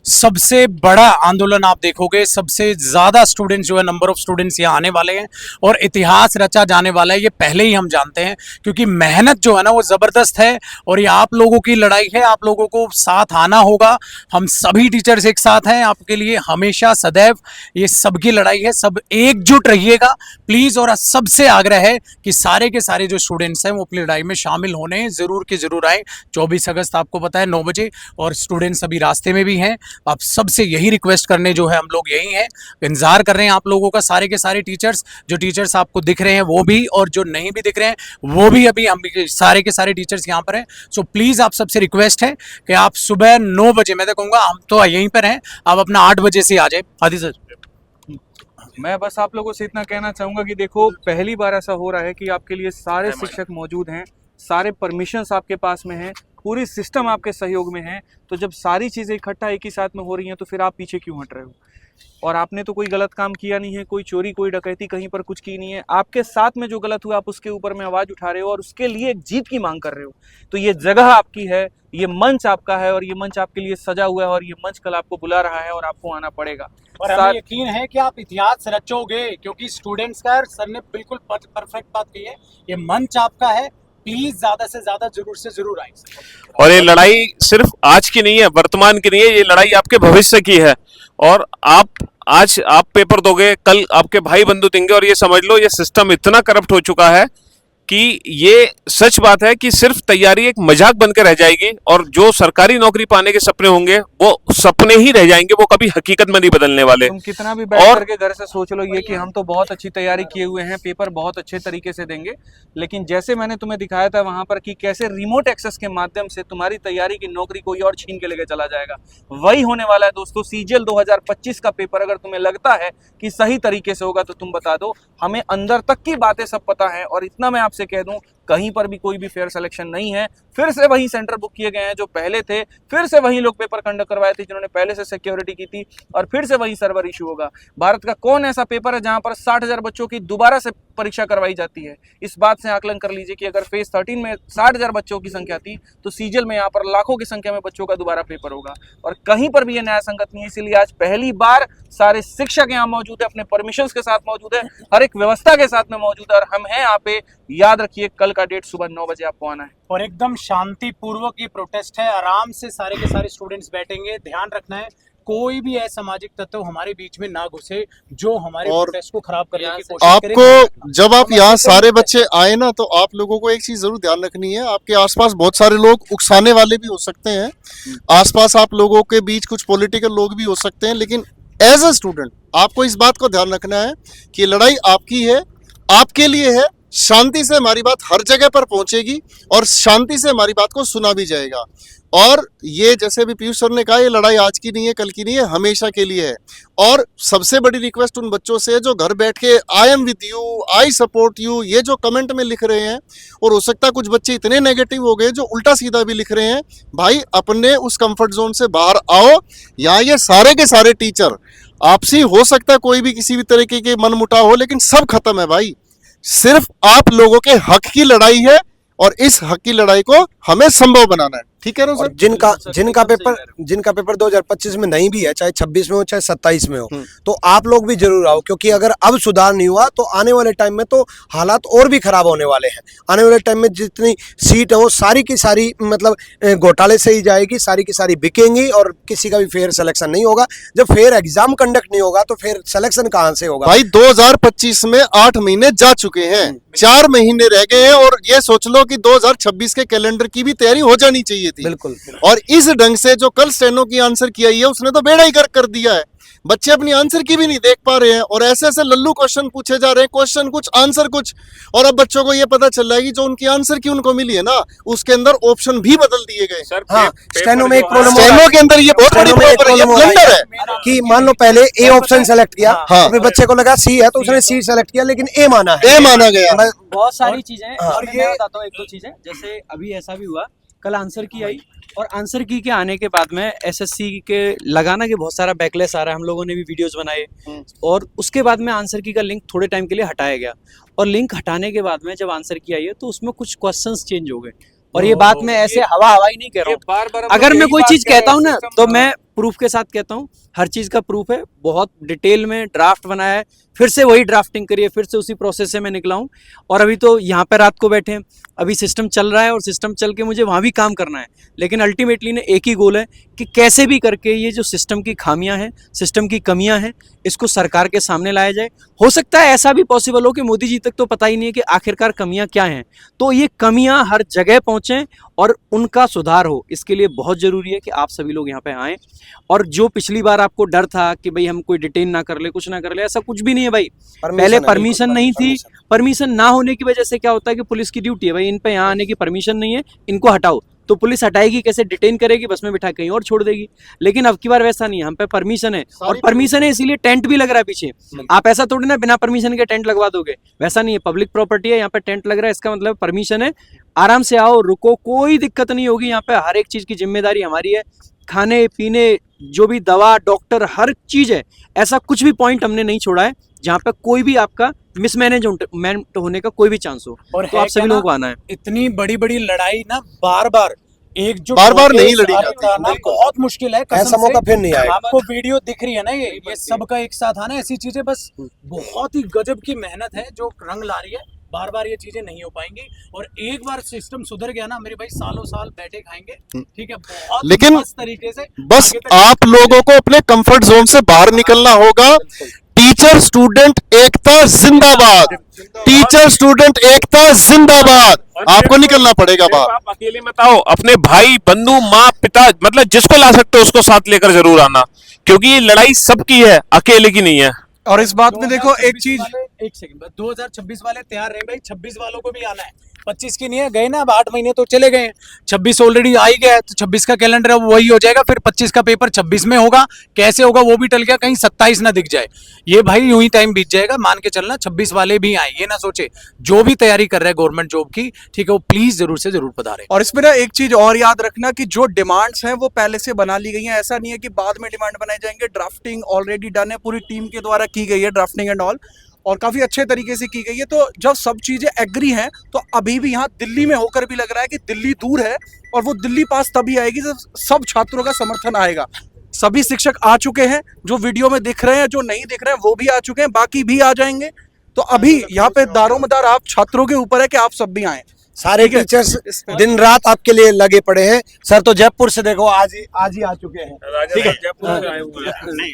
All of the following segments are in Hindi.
सबसे बड़ा आंदोलन आप देखोगे, सबसे ज्यादा स्टूडेंट्स जो है, नंबर ऑफ स्टूडेंट्स यहाँ आने वाले हैं और इतिहास रचा जाने वाला है, ये पहले ही हम जानते हैं, क्योंकि मेहनत जो है ना वो जबरदस्त है और ये आप लोगों की लड़ाई है। आप लोगों को साथ आना होगा। हम सभी टीचर्स एक साथ हैं आपके लिए हमेशा सदैव। ये सबकी लड़ाई है, सब एकजुट रहिएगा प्लीज। और सबसे आग्रह है कि सारे के सारे जो स्टूडेंट्स हैं वो अपनी लड़ाई में शामिल होने जरूर के जरूर आए। 24 अगस्त आपको पता है 9 बजे, और स्टूडेंट्स अभी रास्ते में भी हैं। आप सबसे यही रिक्वेस्ट करने जो है हम लोग यही हैं, इंतजार कर रहे हैं आप लोगों का। सारे के सारे टीचर्स, जो टीचर्स आपको दिख रहे हैं वो भी, और जो नहीं भी दिख रहे हैं वो भी, अभी हम सारे के सारे टीचर्स यहाँ पर हैं। सो प्लीज आप सबसे रिक्वेस्ट है कि आप सुबह 9 बजे, मैं तो कहूँगा हम तो यहीं पर हैं, आप अपना 8 बजे से आ जाए। आदि सर, मैं बस आप लोगों से इतना कहना चाहूँगा कि देखो, पहली बार ऐसा हो रहा है कि आपके लिए सारे शिक्षक मौजूद हैं, सारे परमिशंस आपके पास में हैं, पूरी सिस्टम आपके सहयोग में है। तो जब सारी चीज़ें इकट्ठा एक ही साथ में हो रही हैं तो फिर आप पीछे क्यों हट रहे हो? और आपने तो कोई गलत काम किया नहीं है, कोई चोरी कोई डकैती कहीं पर कुछ की नहीं है। आपके साथ में जो गलत हुआ आप उसके ऊपर में आवाज़ उठा रहे हो और उसके लिए एक जीत की मांग कर रहे हो। तो ये जगह आपकी है, ये मंच आपका है और ये मंच आपके लिए सजा हुआ है और ये मंच कल आपको बुला रहा है और आपको आना पड़ेगा। और हमें यकीन है कि आप इतिहास रचोगे, क्योंकि स्टूडेंट्स का, सर ने बिल्कुल परफेक्ट बात कही है, ये मंच आपका है। प्लीज ज्यादा से ज्यादा जरूर से जरूर आए। और ये लड़ाई सिर्फ आज की नहीं है, वर्तमान की नहीं है, ये लड़ाई आपके भविष्य की है। और आज आप पेपर दोगे, कल आपके भाई बंधु देंगे। और ये समझ लो, ये सिस्टम इतना करप्ट हो चुका है कि ये सच बात है कि सिर्फ तैयारी एक मजाक बनकर रह जाएगी और जो सरकारी नौकरी पाने के सपने होंगे वो सपने ही रह जाएंगे, वो कभी हकीकत में नहीं बदलने वाले। तुम कितना भी बैठ करके घर से सोच लो ये कि हम तो बहुत अच्छी तैयारी किए हुए हैं, पेपर बहुत अच्छे तरीके से देंगे, लेकिन जैसे मैंने तुम्हें दिखाया था वहां पर कि कैसे रिमोट एक्सेस के माध्यम से तुम्हारी तैयारी की नौकरी कोई और छीन के लेके चला जाएगा, वही होने वाला है दोस्तों। सीजीएल 2025 का पेपर अगर तुम्हें लगता है कि सही तरीके से होगा तो तुम बता दो, हमें अंदर तक की बातें सब पता है। और इतना मैं आपसे कह दूं, कहीं पर भी कोई भी फेयर सिलेक्शन नहीं है। फिर से वही सेंटर बुक किए गए हैं जो पहले थे, फिर से वही लोग पेपर कंडक्ट करवाए थे जिन्होंने पहले से सिक्योरिटी की थी, और फिर से वही सर्वर इशू होगा। भारत का कौन ऐसा पेपर है जहां पर 60,000 बच्चों की दोबारा से परीक्षा करवाई जाती है? इस बात से आकलन कर लीजिए कि अगर फेज 13 में 60,000 बच्चों की संख्या थी तो सीजीएल में यहाँ पर लाखों की संख्या में बच्चों का दोबारा पेपर होगा। और कहीं पर भी ये न्याय संगत नहीं है। इसीलिए आज पहली बार सारे शिक्षक यहाँ मौजूद है, अपने परमिशंस के साथ मौजूद है, हर एक व्यवस्था के साथ में मौजूद है, और हम हैं यहाँ पे। याद रखिए, कल का डेट सुबह 9 बजे आपको आना है। और एकदम शांतिपूर्वक ये प्रोटेस्ट है, आराम से सारे के सारे स्टूडेंट्स बैठेंगे। ध्यान रखना है कोई भी असामाजिक तत्व हमारे बीच में ना घुसे जो हमारे प्रोटेस्ट को खराब करने की कोशिश करे। आपको जब आप यहाँ सारे बच्चे आए ना, तो आप लोगों को एक चीज जरूर ध्यान रखनी है। आपके आसपास बहुत सारे लोग उकसाने वाले भी हो सकते हैं, आसपास आप लोगों के बीच कुछ पॉलिटिकल लोग भी हो सकते हैं, लेकिन एज अ स्टूडेंट आपको इस बात को ध्यान रखना है कि लड़ाई आपकी है, आपके लिए है। शांति से हमारी बात हर जगह पर पहुंचेगी और शांति से हमारी बात को सुना भी जाएगा। और ये जैसे भी पीयूष सर ने कहा, ये लड़ाई आज की नहीं है, कल की नहीं है, हमेशा के लिए है। और सबसे बड़ी रिक्वेस्ट उन बच्चों से जो घर बैठ के I am with you, I support you, ये जो कमेंट में लिख रहे हैं, और हो सकता है कुछ बच्चे इतने नेगेटिव हो गए जो उल्टा सीधा भी लिख रहे हैं, भाई अपने उस कंफर्ट जोन से बाहर आओ। यहाँ ये सारे के सारे टीचर आपसी, हो सकता है कोई भी किसी भी तरीके के मन मुटाव हो, लेकिन सब खत्म है भाई। सिर्फ आप लोगों के हक की लड़ाई है और इस हक की लड़ाई को हमें संभव बनाना है। ठीक है ना सर? जिनका पेपर 2025 में नहीं भी है, चाहे 26 में हो चाहे 27 में हो, तो आप लोग भी जरूर आओ, क्योंकि अगर अब सुधार नहीं हुआ तो आने वाले टाइम में तो हालात और भी खराब होने वाले हैं। आने वाले टाइम में जितनी सीट है वो सारी की सारी मतलब घोटाले से ही जाएगी, सारी की सारी बिकेंगी और किसी का भी फेयर सिलेक्शन नहीं होगा। जब फेयर एग्जाम कंडक्ट नहीं होगा तो फिर सिलेक्शन कहाँ से होगा भाई? 2025 में 8 महीने जा चुके हैं, 4 महीने रह गए हैं, और ये सोच लो कि 2026 के कैलेंडर की भी तैयारी हो जानी चाहिए थी। बिल्कुल। और इस ढंग से जो कल स्टेनो की आंसर किया है उसने तो बेड़ा ही कर दिया है। बच्चे अपनी आंसर की भी नहीं देख पा रहे हैं और ऐसे ऐसे लल्लू क्वेश्चन पूछे जा रहे हैं, क्वेश्चन कुछ आंसर कुछ। और अब बच्चों को ये पता चल रहा है कि जो उनकी आंसर की उनको मिली है ना, उसके अंदर ऑप्शन भी बदल दिए गए। हाँ, स्टेनो में एक प्रॉब्लम, स्टेनो के अंदर ये बहुत बड़ी ब्लंडर है कि मान लो पहले ए ऑप्शन सेलेक्ट किया, फिर बच्चे को लगा सी है तो उसने सी सेलेक्ट किया, लेकिन ए माना है, ए माना गया। बहुत सारी चीजें, और मैं बताता हूँ एक दो चीजें। जैसे अभी ऐसा भी हुआ, कल आंसर की आई और आंसर की के आने के बाद में एसएससी के लगाना के बहुत सारा बैकलेस आ रहा है। हम लोगों ने भी वीडियोस बनाए और उसके बाद में आंसर की का लिंक थोड़े टाइम के लिए हटाया गया, और लिंक हटाने के बाद में जब आंसर की आई है तो उसमें कुछ क्वेश्चंस चेंज हो गए। और ये बात मैं ऐसे हवा ही नहीं कह रहा हूँ। अगर मैं कोई चीज कहता हूँ ना तो मैं प्रूफ के साथ कहता हूँ, हर चीज़ का प्रूफ है, बहुत डिटेल में ड्राफ्ट बनाया है, फिर से वही ड्राफ्टिंग करिए, फिर से उसी प्रोसेस से मैं निकला हूँ। और अभी तो यहाँ पे रात को बैठे हैं, अभी सिस्टम चल रहा है और सिस्टम चल के मुझे वहाँ भी काम करना है, लेकिन अल्टीमेटली ने एक ही गोल है कि कैसे भी करके ये जो सिस्टम की खामियां हैं, सिस्टम की कमियां हैं, इसको सरकार के सामने लाया जाए। हो सकता है ऐसा भी पॉसिबल हो कि मोदी जी तक तो पता ही नहीं है कि आखिरकार कमियां क्या हैं, तो ये कमियां हर जगह पहुंचें और उनका सुधार हो। इसके लिए बहुत ज़रूरी है कि आप सभी लोग यहाँ पे आएँ। और जो पिछली बार आपको डर था कि भाई हम कोई डिटेन ना कर ले, कुछ ना कर ले, ऐसा कुछ भी नहीं है भाई। पहले परमिशन नहीं थी, परमिशन ना होने की वजह से क्या होता है कि पुलिस की ड्यूटी है भाई, इन पे यहाँ आने की परमिशन नहीं है, इनको हटाओ, तो पुलिस हटाएगी कैसे, डिटेन करेगी, बस में बिठा कहीं और छोड़ देगी। लेकिन अब की बार वैसा नहीं है, हम पे परमिशन है, और परमिशन है इसीलिए टेंट भी लग रहा है पीछे। आप ऐसा थोड़ी ना बिना परमिशन के टेंट लगवा दोगे, वैसा नहीं है, पब्लिक प्रॉपर्टी है, यहाँ पे टेंट लग रहा है, इसका मतलब परमिशन है। आराम से आओ, रुको, कोई दिक्कत नहीं होगी। यहाँ पे हर एक चीज़ की जिम्मेदारी हमारी है, खाने पीने, जो भी दवा, डॉक्टर, हर चीज़ है। ऐसा कुछ भी पॉइंट हमने नहीं छोड़ा है जहाँ पे कोई भी आपका मिसमैनेजमेंट होने का कोई भी चांस हो। और तो आप सभी लोगों को आना है। इतनी बड़ी बड़ी लड़ाई ना बार बार एकजुट बार-बार होके नहीं लड़ी साथ जाती। करना बहुत मुश्किल है। कसम ऐसा मौका से फिर नहीं आएगा। आपको वीडियो दिख रही है ना, ये सबका एक साथ आना, ऐसी चीजें बस बहुत ही गजब की मेहनत है जो रंग ला रही है। बार बार ये चीजें नहीं हो पाएंगी, और एक बार सिस्टम सुधर गया ना मेरे भाई, सालों साल बैठे खाएंगे, ठीक है, बहुत लेकिन मस्त तरीके से। बस आगे तक आप लोगों को अपने कंफर्ट जोन से बाहर निकलना होगा। टीचर स्टूडेंट एकता जिंदाबाद, टीचर स्टूडेंट एकता जिंदाबाद। आपको निकलना पड़ेगा सिर्फ बाहर। आप अकेले मत आओ, अपने भाई बंधु माँ पिता, मतलब जिसको ला सकते हो उसको साथ लेकर जरूर आना, क्योंकि ये लड़ाई सबकी है, अकेले की नहीं है। और इस बात में देखो एक चीज, एक सेकंड, 2026 वाले तैयार रहे भाई, 26 वालों को भी आना है। 25 की नहीं है, गए ना अब 8 महीने तो चले गए हैं, 26 ऑलरेडी आ ही गया है, तो 26 का कैलेंडर अब वही हो जाएगा, फिर 25 का पेपर 26 में होगा। कैसे होगा वो भी टल गया, कहीं 27 ना दिख जाए, ये भाई यूं ही टाइम बीत जाएगा। मान के चलना 26 वाले भी आए, ये ना सोचे जो भी तैयारी कर रहे हैं गवर्नमेंट जॉब की, ठीक है, वो प्लीज जरूर से जरूर पधारे। और इसमें ना एक चीज और याद रखना कि जो डिमांड्स हैं वो पहले से बना ली गई हैं, ऐसा नहीं है कि बाद में डिमांड बनाए जाएंगे। ड्राफ्टिंग ऑलरेडी डन है, पूरी टीम के द्वारा की गई है ड्राफ्टिंग एंड ऑल, और काफी अच्छे तरीके से की गई है। तो जब सब चीजें एग्री हैं, तो अभी भी यहाँ दिल्ली में होकर भी लग रहा है कि दिल्ली दूर है, और वो दिल्ली पास तभी आएगी जब सब छात्रों का समर्थन आएगा। सभी शिक्षक आ चुके हैं, जो वीडियो में दिख रहे हैं, जो नहीं दिख रहे हैं वो भी आ चुके हैं, बाकी भी आ जाएंगे। तो अभी यहाँ पे दारोमदार आप छात्रों के ऊपर है कि आप सब भी आए। सारे टीचर्स दिन रात आपके लिए लगे पड़े हैं। सर तो जयपुर से देखो आज ही आ चुके हैं। ठीक है, नहीं,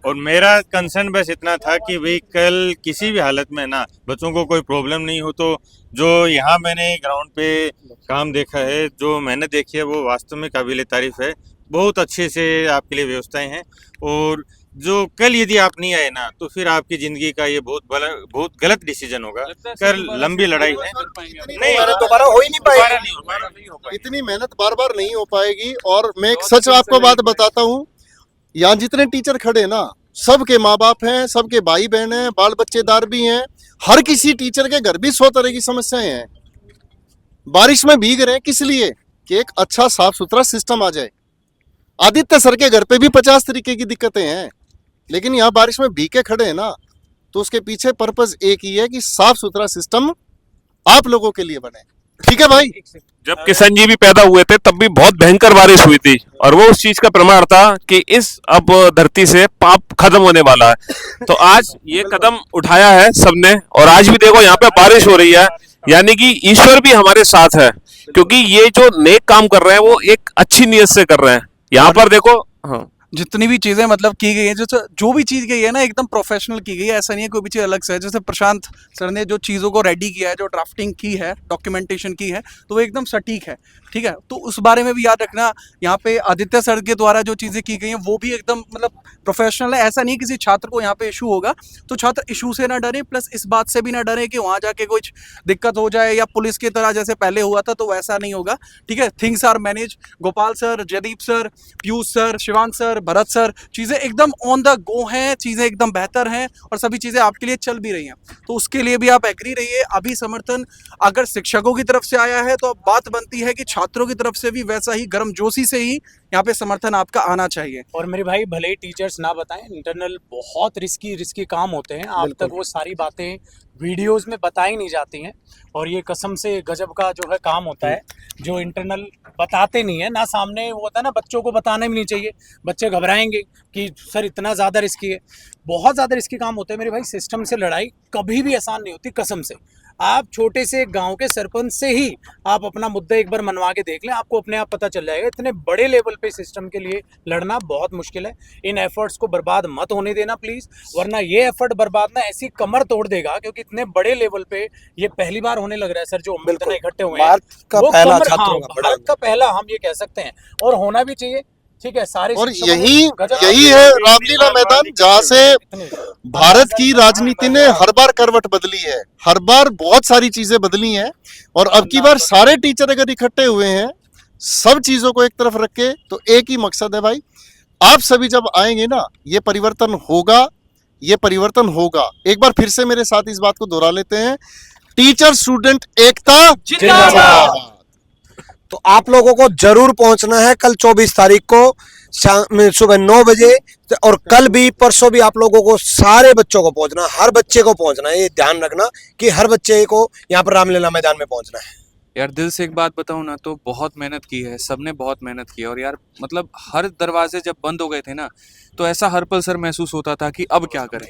और मेरा कंसर्न बस इतना था कि भाई कल किसी भी हालत में ना बच्चों को कोई प्रॉब्लम नहीं हो। तो जो यहाँ मैंने ग्राउंड पे काम देखा है, जो मेहनत देखी है, वो वास्तव में काबिल तारीफ है। बहुत अच्छे से आपके लिए व्यवस्थाएं हैं, और जो कल यदि आप नहीं आए ना, तो फिर आपकी जिंदगी का ये बहुत गलत डिसीजन होगा। कल लंबी लड़ाई है, नहीं, दोबारा हो ही नहीं पाएगी, इतनी मेहनत बार बार नहीं हो पाएगी। और मैं एक सच आपको बात बताता हूँ, यहाँ जितने टीचर खड़े ना, सबके माँ बाप हैं, सबके भाई बहन हैं, बाल बच्चेदार भी हैं। हर किसी टीचर के घर भी 100 तरह की समस्याएं हैं। बारिश में भीग रहे हैं किस लिए, कि एक अच्छा साफ सुथरा सिस्टम आ जाए। आदित्य सर के घर पे भी 50 तरीके की दिक्कतें हैं, लेकिन यहाँ बारिश में भीग के खड़े हैं ना, तो उसके पीछे पर्पस एक ही है कि साफ सुथरा सिस्टम आप लोगों के लिए बने। ठीक है भाई। जब किशन जी भी पैदा हुए थे तब भी बहुत भयंकर बारिश हुई थी, और वो उस चीज का प्रमाण था कि इस अब धरती से पाप खत्म होने वाला है। तो आज ये कदम उठाया है सबने, और आज भी देखो यहाँ पे बारिश हो रही है, यानी कि ईश्वर भी हमारे साथ है, क्योंकि ये जो नेक काम कर रहे हैं वो एक अच्छी नीयत से कर रहे हैं। यहाँ पर देखो, हाँ, जितनी भी चीजें मतलब की गई है, जो भी चीज गई है ना, एकदम प्रोफेशनल की गई है। ऐसा नहीं है कोई भी चीज अलग से है। जैसे प्रशांत सर ने जो चीज़ों को रेडी किया है, जो ड्राफ्टिंग की है, डॉक्यूमेंटेशन की है, तो वो एकदम सटीक है। ठीक है, तो उस बारे में भी याद रखना। यहाँ पे आदित्य सर के द्वारा जो चीज़ें की गई हैं वो भी एकदम मतलब प्रोफेशनल है। ऐसा नहीं किसी छात्र को यहाँ पे इशू होगा, तो छात्र इशू से ना डरे, प्लस इस बात से भी ना डरे कि वहाँ जाके कुछ दिक्कत हो जाए, या पुलिस की तरह जैसे पहले हुआ था, तो वैसा नहीं होगा। ठीक है, things are manage. Gopal sir, Jaydeep sir, Piyush sir, Shivang sir, Bharat sir, चीज़ें एकदम ऑन द गो हैं, चीज़ें एकदम बेहतर हैं, और सभी चीज़ें आपके लिए चल भी रही हैं। तो उसके लिए भी आप एग्री रहिए। अभी समर्थन अगर शिक्षकों की तरफ से आया है, तो अब बात बनती है कि छात्रों की तरफ से भी वैसा ही गर्मजोशी से ही यहाँ पे समर्थन आपका आना चाहिए। और मेरे भाई भले ही टीचर्स ना बताएं, इंटरनल बहुत रिस्की काम होते हैं। आप तक वो सारी बातें वीडियोस में बताई नहीं जाती हैं, और ये कसम से गजब का जो है काम होता है, जो इंटरनल बताते नहीं है ना, सामने वो होता है ना, बच्चों को बताना भी नहीं चाहिए, बच्चे घबराएंगे कि सर इतना ज़्यादा रिस्की है, बहुत ज़्यादा रिस्की काम होता है मेरे भाई। सिस्टम से लड़ाई कभी भी आसान नहीं होती, कसम से। आप छोटे से गांव के सरपंच से ही आप अपना मुद्दा एक बार मनवा के देख लें, आपको अपने आप पता चल जाएगा। इतने बड़े लेवल पे सिस्टम के लिए लड़ना बहुत मुश्किल है। इन एफर्ट्स को बर्बाद मत होने देना प्लीज़, वरना ये एफर्ट बर्बाद ना ऐसी कमर तोड़ देगा, क्योंकि इतने बड़े लेवल पे ये पहली बार होने लग रहा है सर, जो इतना इकट्ठे हुए हैं। भारत का वो पहला कमर, छात्रों का बड़ा भारत का पहला हम ये कह सकते हैं, और होना भी चाहिए। ठीक है, सारे और शिक्षकों ने यही गजब- यही है रामलीला मैदान, जहाँ से भारत की राजनीति ने हर बार करवट बदली है, हर बार बहुत सारी चीजें बदली हैं। और अब की बार सारे टीचर अगर इकट्ठे हुए हैं, सब चीजों को एक तरफ रख के, तो एक ही मकसद है भाई, आप सभी जब आएंगे ना, ये परिवर्तन होगा, ये परिवर्तन होगा। एक बार फिर से मेरे साथ इस बात को दोहरा लेते हैं, टीचर स्टूडेंट एकता जिंदाबाद। तो आप लोगों को जरूर पहुंचना है कल 24 तारीख को सुबह 9 बजे, और कल भी परसों भी आप लोगों को सारे बच्चों को पहुंचना, हर बच्चे को पहुंचना है। ये ध्यान रखना कि हर बच्चे को यहाँ पर रामलीला मैदान में पहुंचना है। यार दिल से एक बात बताऊं ना, तो बहुत मेहनत की है, सबने बहुत मेहनत की है। और यार मतलब हर दरवाजे जब बंद हो गए थे ना, तो ऐसा हर पल सर महसूस होता था कि अब क्या करें,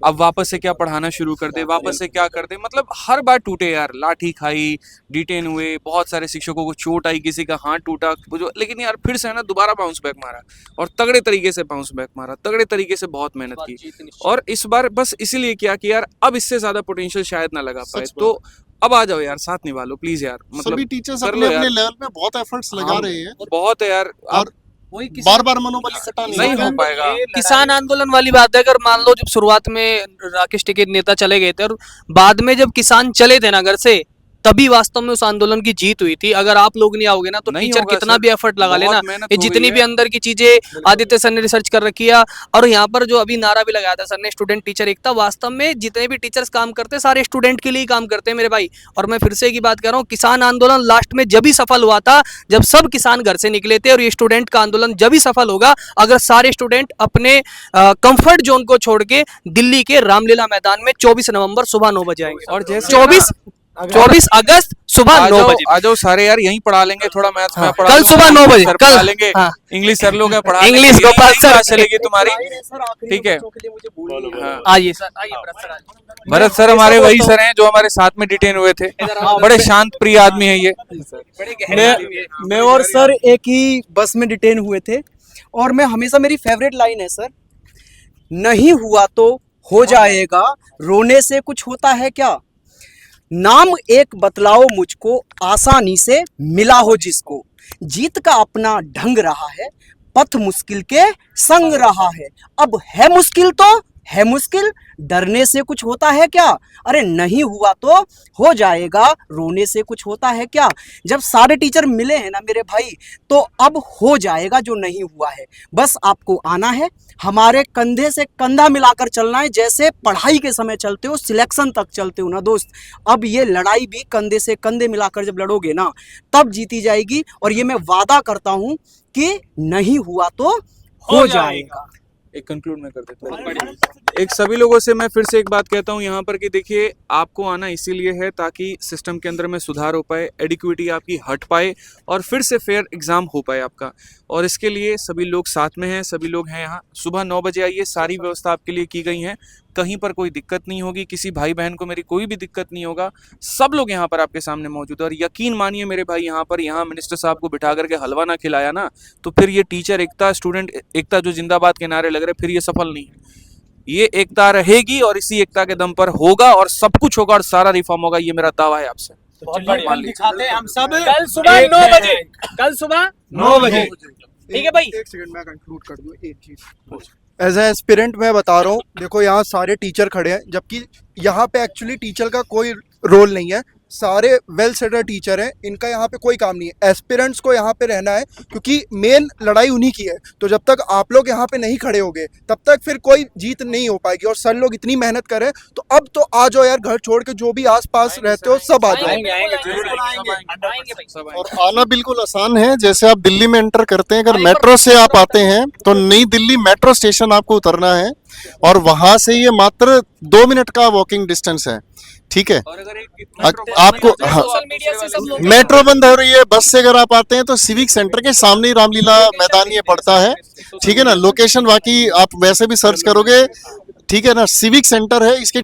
अब वापस से क्या पढ़ाना शुरू कर दे, वापस से क्या कर दे। मतलब हर बार टूटे यार, लाठी खाई, डिटेन हुए, बहुत सारे शिक्षकों को चोट आई, किसी का हाथ टूटा, लेकिन यार फिर से है ना दोबारा बाउंस बैक मारा, और तगड़े तरीके से बाउंस बैक मारा, तगड़े तरीके से बहुत मेहनत की। और इस बार बस इसीलिए किया कि यार अब इससे ज्यादा पोटेंशियल शायद ना लगा पाए, तो अब आ जाओ यार, साथ निभा लो प्लीज यार। मतलब सभी टीचर्स कर अपने लो अपने यार। लेवल पे बहुत एफर्ट्स लगा रहे हैं, बहुत है यार, और बार बार मनोबल इकट्ठा नहीं हो पाएगा। किसान आंदोलन वाली बात है, अगर मान लो जब शुरुआत में राकेश टिकैत नेता चले गए थे और बाद में जब किसान चले थे ना घर से, तभी वास्तव में उस आंदोलन की जीत हुई थी। अगर आप लोग नहीं आओगे ना, तो नहीं टीचर होगा कितना सर, भी एफर्ट लगा बहुत लेना, मेहनत ये हो जितनी गई भी है। अंदर की चीजें आदित्य सर ने रिसर्च कर रखी है। और यहाँ पर जो अभी नारा भी लगाया था सर ने, स्टूडेंट टीचर एकता, वास्तव में जितने भी टीचर्स काम करते हैं सारे स्टूडेंट के लिए ही काम करते हैं मेरे भाई। और मैं फिर से एक ही बात कह रहा हूँ, किसान आंदोलन लास्ट में जब ही सफल हुआ था जब सब किसान घर से निकले थे, और ये स्टूडेंट का आंदोलन जब ही सफल होगा अगर सारे स्टूडेंट अपने कंफर्ट जोन को छोड़ के दिल्ली के रामलीला मैदान में 24 नवंबर सुबह 9 बजे आएंगे। और जैसे 24 अगस्त सुबह 9 बजे आ जाओ सारे यार, यहीं पढ़ा लेंगे, थोड़ा मैथ्स में पढ़ा कल लूंगा, सुबह 9 बजे सर कल पढ़ा लेंगे, हाँ। इंग्लिश सर लोग हैं पढ़ा इंग्लिश लेंगे, गोपाल यही सर क्लास चलेगी तुम्हारी। ठीक है हाँ। आइए सर, आइए भरत सर, आइए। भरत सर हमारे वही सर हैं जो हमारे साथ में डिटेन हुए थे, बड़े शांत प्रिय आदमी है ये। मैं और सर एक ही बस में डिटेन हुए थे, और मैं हमेशा, मेरी फेवरेट लाइन है सर, नहीं हुआ तो हो जाएगा, रोने से कुछ होता है क्या, नाम एक बतलाओ मुझको, आसानी से मिला हो जिसको, जीत का अपना ढंग रहा है, पथ मुश्किल के संग रहा है, अब है मुश्किल तो है मुश्किल, डरने से कुछ होता है क्या, अरे नहीं हुआ तो हो जाएगा, रोने से कुछ होता है क्या। जब सारे टीचर मिले हैं ना मेरे भाई, तो अब हो जाएगा जो नहीं हुआ है। बस आपको आना है, हमारे कंधे से कंधा मिलाकर चलना है, जैसे पढ़ाई के समय चलते हो, सिलेक्शन तक चलते हो ना दोस्त। अब ये लड़ाई भी कंधे से कंधे मिलाकर जब लड़ोगे ना, तब जीती जाएगी। और ये मैं वादा करता हूं कि नहीं हुआ तो हो जाएगा। एक कंक्लूड में कर देता हूँ। एक सभी लोगों से मैं फिर से एक बात कहता हूँ यहाँ पर कि देखिए, आपको आना इसीलिए है ताकि सिस्टम के अंदर में सुधार हो पाए, एडिक्विटी आपकी हट पाए, और फिर से फेयर एग्जाम हो पाए आपका। और इसके लिए सभी लोग साथ में हैं, सभी लोग हैं यहाँ। सुबह 9 बजे आइए, सारी व्यवस्था आपके लिए की गई है, कहीं पर कोई दिक्कत नहीं होगी, किसी भाई बहन को मेरी कोई भी दिक्कत नहीं होगा, सब लोग यहाँ पर आपके सामने मौजूद है। और यकीन मानिए मेरे भाई, यहाँ मिनिस्टर साहब को बिठा करके हलवा ना खिलाया ना, तो फिर ये टीचर एकता, स्टूडेंट एकता जो जिंदाबाद के नारे लग रहे, फिर ये सफल नहीं है। ये एकता रहेगी और इसी एकता के दम पर होगा, और सब कुछ होगा, और सारा रिफॉर्म होगा, ये मेरा दावा है आपसे। बहुत बढ़िया दिखाते हैं हम सब कल सुबह 9 बजे, कल सुबह 9 बजे। ठीक है भाई। एक सेकंड में कंक्लूड कर दूं एक चीज। एज ए एस्पिरेंट मैं बता रहा हूँ, देखो यहाँ सारे टीचर खड़े हैं, जबकि यहाँ पे एक्चुअली टीचर का कोई रोल नहीं है, सारे वेल सेटल्ड टीचर हैं, इनका यहाँ पे कोई काम नहीं है। एस्पिरेंट्स को यहाँ पे रहना है, क्योंकि मेन लड़ाई उन्हीं की है। तो जब तक आप लोग यहाँ पे नहीं खड़े होगे, तब तक फिर कोई जीत नहीं हो पाएगी। और सर लोग इतनी मेहनत कर रहे हैं, तो अब तो आ जाओ यार, घर छोड़ के जो भी आसपास रहते हो सब आ जाओ। और आना बिल्कुल आसान है, जैसे आप दिल्ली में एंटर करते हैं, अगर मेट्रो से आप आते हैं तो नई दिल्ली मेट्रो स्टेशन आपको उतरना है, और वहां से ये मात्र 2 मिनट का वॉकिंग डिस्टेंस है, ठीक है। और अगर एक आपको हाँ, सोशल मीडिया से सब लोग मेट्रो बंद हो रही है, बस से अगर आप आते हैं तो सिविक सेंटर के सामने ही रामलीला मैदान ये पड़ता है, ठीक है ना। लोकेशन बाकी आप वैसे भी सर्च करोगे, ठीक है ना, सिविक सेंटर है, इसके